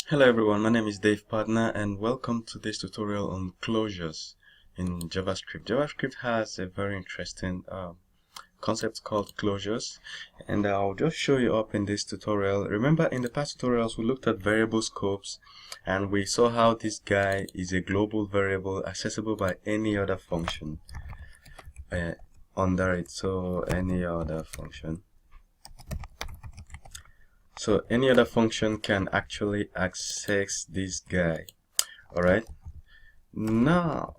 Hello everyone, my name is Dave Partner and welcome to this tutorial on closures in JavaScript. JavaScript has a very interesting concept called closures, and I'll just show you up in this tutorial. Remember, in the past tutorials we looked at variable scopes and we saw how this guy is a global variable accessible by any other function under it. So any other function can actually access this guy. All right, now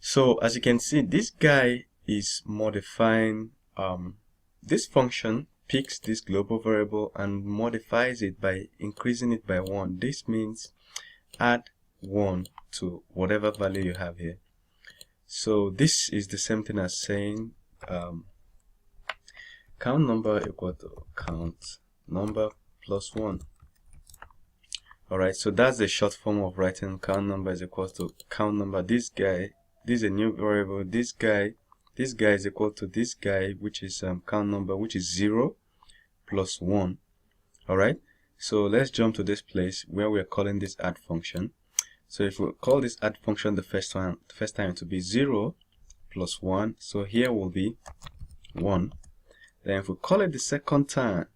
so as you can see, this guy is modifying this function picks this global variable and modifies it by increasing it by 1. This means add 1 to whatever value you have here. So this is the same thing as saying count number equal to count number plus 1. Alright, so that's the short form of writing count number is equal to count number. This is a new variable. This guy is equal to this guy, which is count number, which is 0 plus 1. Alright, so let's jump to this place where we are calling this add function. So if we call this add function the first time it will be 0 plus 1, so here will be 1. Then if we call it the second time,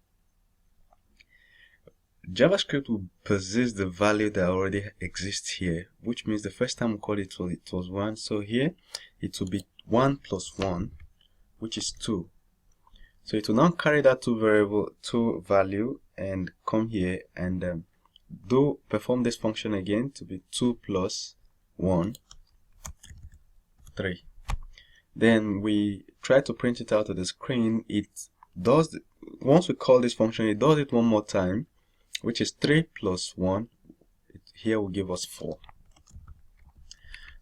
JavaScript will persist the value that already exists here, which means the first time we called it was 1. So here it will be 1 plus 1, which is 2. So it will now carry that two value and come here and perform this function again to be 2 plus 1, 3. Then we try to print it out of the screen. It does, once we call this function, it does it one more time, which is 3 plus 1. Here will give us 4.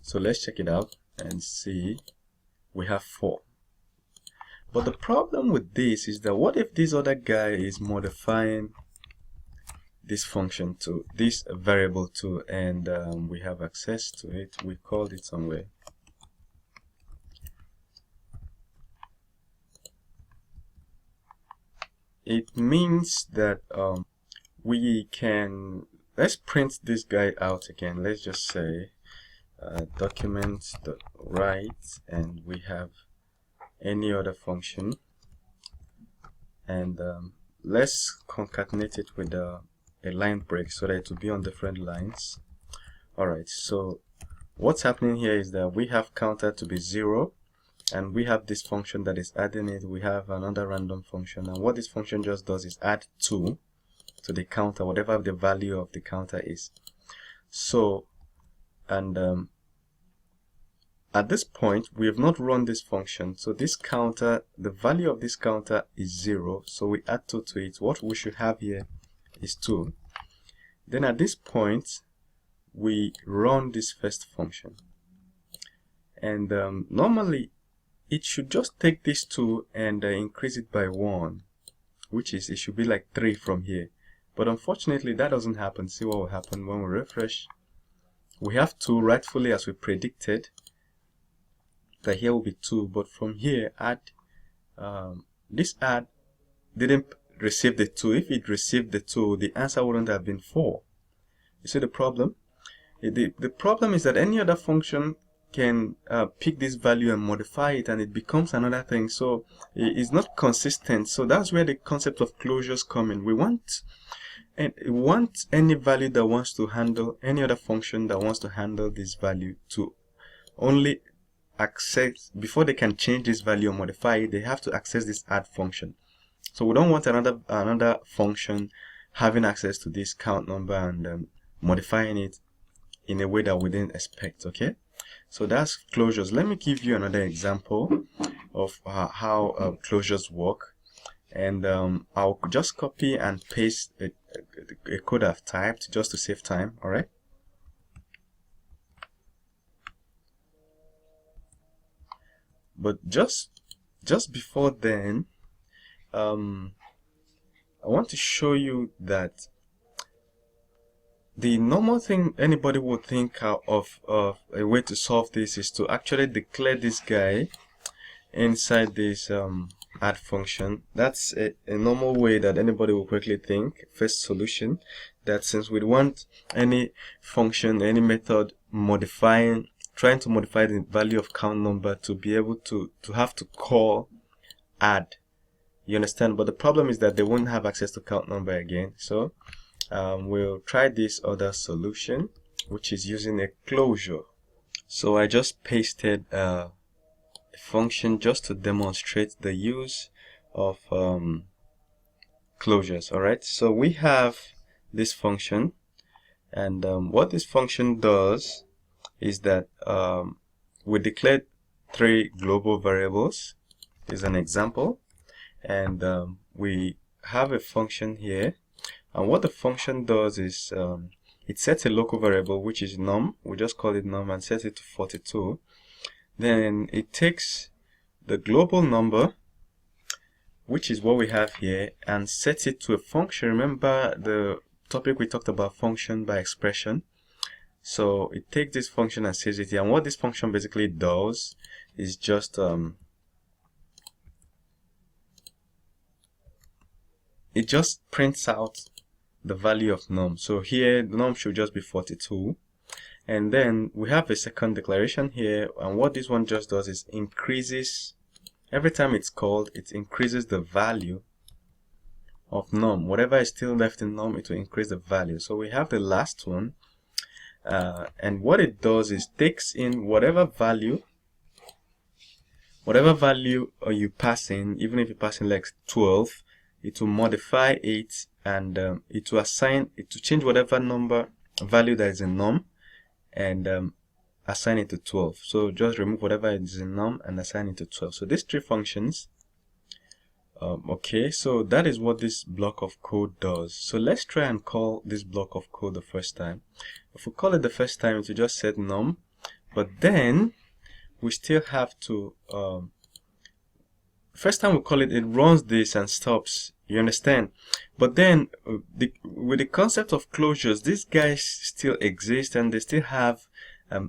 So let's check it out and see we have 4. But the problem with this is that what if this other guy is modifying this function to this variable too, and we have access to it? We called it somewhere. It means that we can, let's print this guy out again. Let's just say document.write, and we have any other function, and let's concatenate it with a line break so that it will be on different lines. Alright, so what's happening here is that we have counter to be 0, and we have this function that is adding it. We have another random function, and what this function just does is add 2 to the counter, whatever the value of the counter is. So, and at this point we have not run this function, so this counter, the value of this counter is 0, so we add 2 to it. What we should have here is 2. Then at this point we run this first function, and normally it should just take this 2 and increase it by 1, which is, it should be like 3 from here. But unfortunately that doesn't happen. See what will happen when we refresh. We have 2 rightfully as we predicted, that here will be 2, but from here add, this add didn't receive the 2. If it received the 2, the answer wouldn't have been 4. You see the problem? The problem is that any other function can pick this value and modify it, and it becomes another thing. So it's not consistent. So that's where the concept of closures come in. We want any value that wants to handle, any other function that wants to handle this value, to only access, before they can change this value or modify it, they have to access this add function. So we don't want another function having access to this count number and modifying it in a way that we didn't expect. Okay, so that's closures. Let me give you another example of how closures work, and I'll just copy and paste a code I've typed just to save time. All right, but just before then, I want to show you that the normal thing anybody would think of a way to solve this is to actually declare this guy inside this add function. That's a normal way that anybody will quickly think. First solution, that since we want any function, any method trying to modify the value of count number to be able to have to call add. You understand? But the problem is that they won't have access to count number again. So we'll try this other solution, which is using a closure. So I just pasted a function just to demonstrate the use of closures. Alright, so we have this function, and what this function does is that we declared 3 global variables. Is an example, and we have a function here, and what the function does is it sets a local variable, which is num. We just call it num and set it to 42. Then it takes the global number, which is what we have here, and sets it to a function. Remember the topic we talked about, function by expression. So it takes this function and saves it here, and what this function basically does is just it just prints out the value of num. So here the num should just be 42, and then we have a second declaration here, and what this one just does is increases, every time it's called, it increases the value of num. Whatever is still left in num, it will increase the value. So we have the last one, and what it does is takes in whatever value you pass in. Even if you pass in like 12, it will modify it, and it will change whatever value that is in num and assign it to 12. So just remove whatever is in num and assign it to 12. So these 3 functions. Okay, so that is what this block of code does. So let's try and call this block of code the first time. If we call it the first time, it will just set num, but then we still have to first time we call it, it runs this and stops. You understand? But then with the concept of closures, these guys still exist, and they still have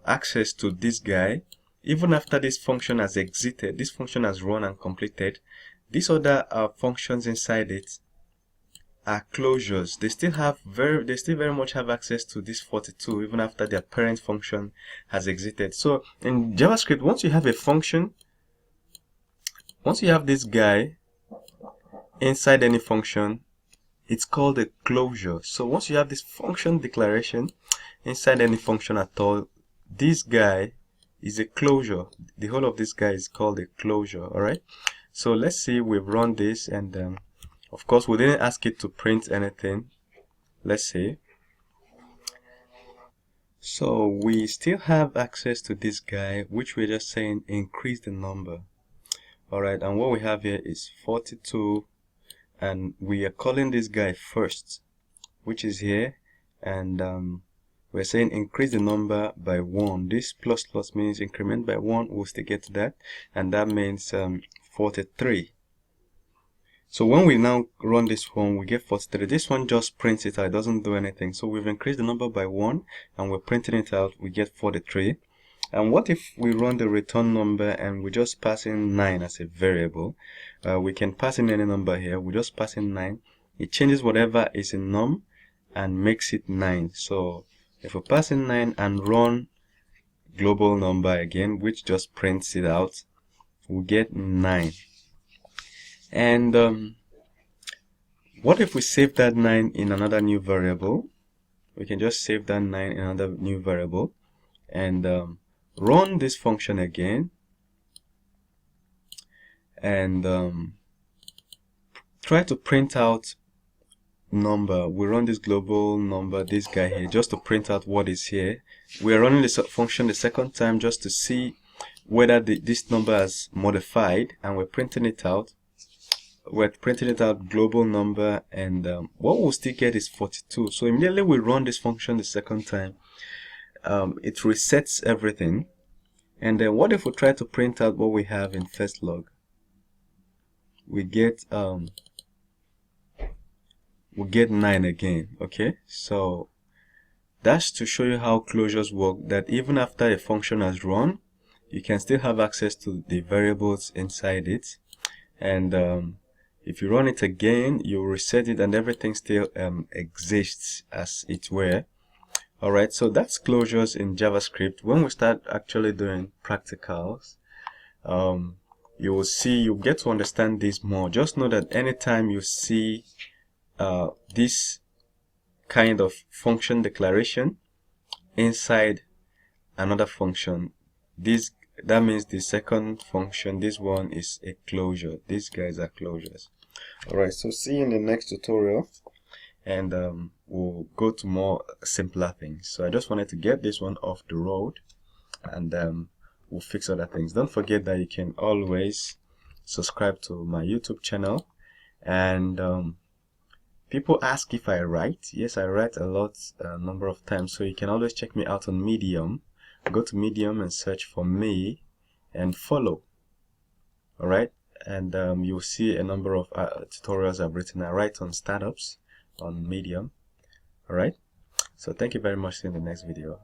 access to this guy even after this function has exited. This function has run and completed. These other functions inside it are closures. They still very much have access to this 42 even after their parent function has exited. So in JavaScript, once you have a function, once you have this guy inside any function, it's called a closure. So once you have this function declaration inside any function at all, this guy is a closure. The whole of this guy is called a closure. All right, so let's see, we've run this, and of course we didn't ask it to print anything. Let's see. So we still have access to this guy, which we're just saying increase the number. All right, and what we have here is 42, and we are calling this guy first, which is here, and we're saying increase the number by 1. This plus plus means increment by 1. We'll still get to that, and that means 43. So when we now run this one, we get 43. This one just prints it out, it doesn't do anything. So we've increased the number by 1 and we're printing it out, we get 43. And what if we run the return number and we just pass in 9 as a variable? We can pass in any number here. We just pass in 9. It changes whatever is in num and makes it 9. So if we pass in 9 and run global number again, which just prints it out, we get 9. And what if we save that 9 in another new variable? We can just save that 9 in another new variable and run this function again, and try to print out number. We run this global number, this guy here, just to print out what is here. We are running this function the second time just to see whether this number has modified, and we're printing it out. We're printing it out global number, and what we'll still get is 42. So immediately we run this function the second time, it resets everything. And then what if we try to print out what we have in first log? We get 9 again. Okay, so that's to show you how closures work, that even after a function has run, you can still have access to the variables inside it, and if you run it again, you reset it and everything still exists as it were. Alright, so that's closures in JavaScript. When we start actually doing practicals, you will see, you get to understand this more. Just know that anytime you see this kind of function declaration inside another function, that means the second function, this one is a closure. These guys are closures. Alright, so see you in the next tutorial, and we'll go to more simpler things. So I just wanted to get this one off the road, and we'll fix other things. Don't forget that you can always subscribe to my YouTube channel, and people ask if I write. Yes, I write a lot, a number of times, so you can always check me out on Medium. Go to Medium and search for me and follow. Alright, and you'll see a number of tutorials I've written. I write on startups on Medium. Alright, so thank you very much. See you in the next video.